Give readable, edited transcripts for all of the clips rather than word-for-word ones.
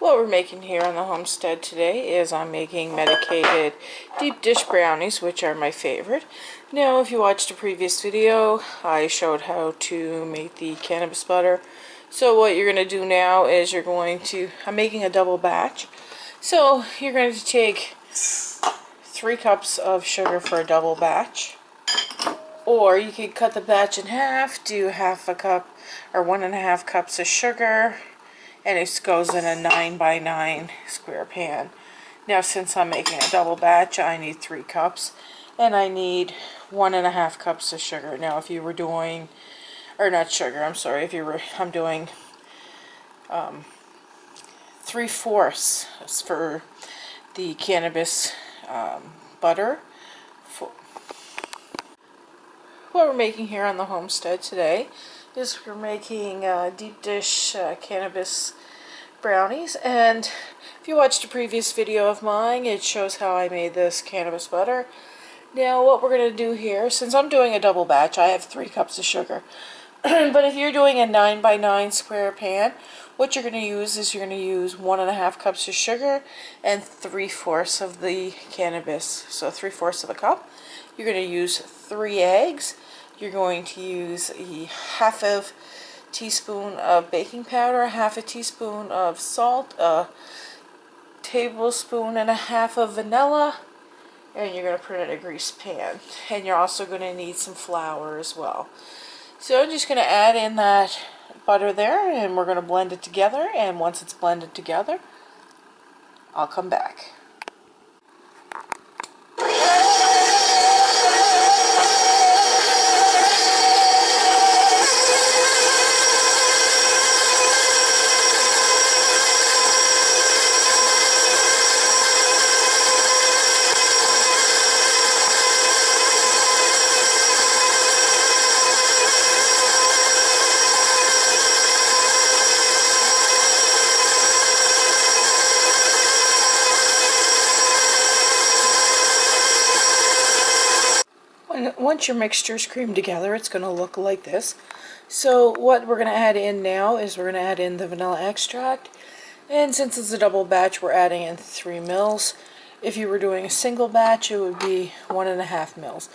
What we're making here on the homestead today is I'm making medicated deep dish brownies, which are my favorite. Now, if you watched a previous video, I showed how to make the cannabis butter. So what you're going to do now is I'm making a double batch. So you're going to take 3 cups of sugar for a double batch. Or you could cut the batch in half, do half a cup or 1.5 cups of sugar. And it goes in a 9x9 square pan. Now, since I'm making a double batch, I need 3 cups. And I need 1.5 cups of sugar. Now, if you were doing, or not sugar, I'm sorry, I'm doing 3/4 for the cannabis butter. What we're making here on the homestead today is we're making deep dish cannabis brownies, and if you watched a previous video of mine, it shows how I made this cannabis butter. Now what we're going to do here, since I'm doing a double batch, I have 3 cups of sugar. But if you're doing a 9x9 square pan, what you're going to use is 1.5 cups of sugar and 3/4 of the cannabis, so 3/4 of a cup. You're going to use 3 eggs. You're going to use a half of teaspoon of baking powder, a half a teaspoon of salt, a tablespoon and a half of vanilla, and you're going to put it in a greased pan. And you're also going to need some flour as well. So I'm just going to add in that butter there, and we're going to blend it together, and once it's blended together, I'll come back. Once your mixture is creamed together, it's going to look like this. So what we're going to add in now is we're going to add in the vanilla extract. And since it's a double batch, we're adding in 3 mils. If you were doing a single batch, it would be 1.5 mils.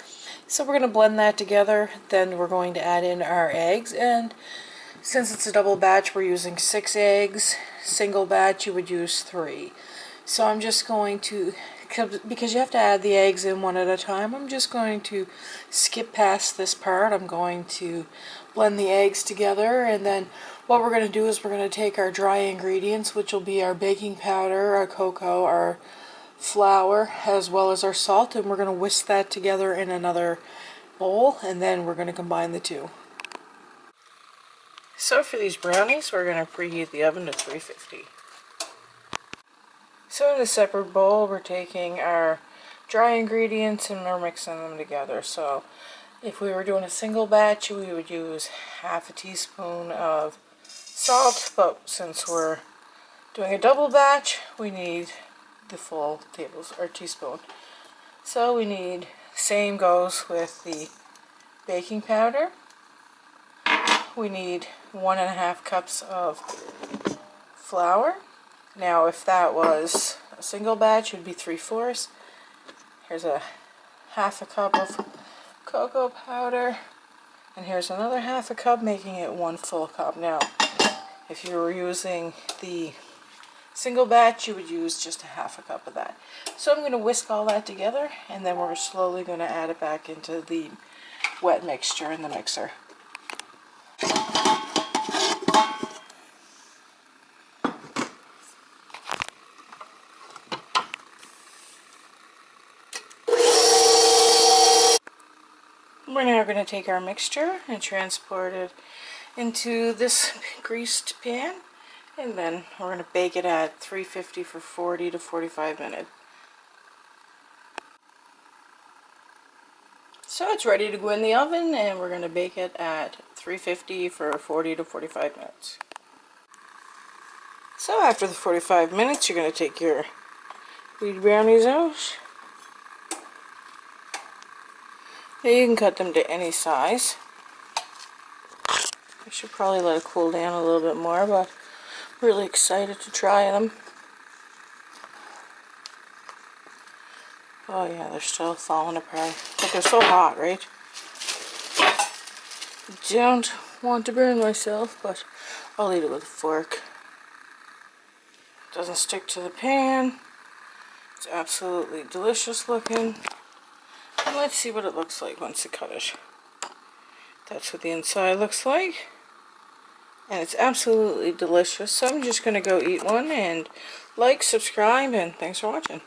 So we're going to blend that together. Then we're going to add in our eggs. And since it's a double batch, we're using 6 eggs. Single batch, you would use 3. So I'm just going to, because you have to add the eggs in one at a time, I'm just going to skip past this part. I'm going to blend the eggs together, and then what we're going to do is we're going to take our dry ingredients, which will be our baking powder, our cocoa, our flour, as well as our salt, and we're going to whisk that together in another bowl, and then we're going to combine the two. So for these brownies, we're going to preheat the oven to 350. So in a separate bowl, we're taking our dry ingredients and we're mixing them together. So if we were doing a single batch, we would use half a teaspoon of salt, but since we're doing a double batch, we need the full teaspoon. So we need, same goes with the baking powder. We need 1.5 cups of flour. Now, if that was a single batch, it would be 3/4. Here's a half a cup of cocoa powder, and here's another half a cup, making it 1 full cup. Now, if you were using the single batch, you would use just a half a cup of that. So I'm going to whisk all that together, and then we're slowly going to add it back into the wet mixture in the mixer. We're now going to take our mixture and transport it into this greased pan, and then we're going to bake it at 350 for 40 to 45 minutes. So it's ready to go in the oven, and we're going to bake it at 350 for 40 to 45 minutes. So after the 45 minutes, you're going to take your wheat brownies out. Now you can cut them to any size. I should probably let it cool down a little bit more, but Really excited to try them. Oh yeah, they're still falling apart. But they're so hot, right? Don't want to burn myself, but I'll eat it with a fork. Doesn't stick to the pan. It's absolutely delicious looking. And let's see what it looks like once you cut it. That's what the inside looks like. And it's absolutely delicious. So I'm just going to go eat one and like, subscribe, and thanks for watching.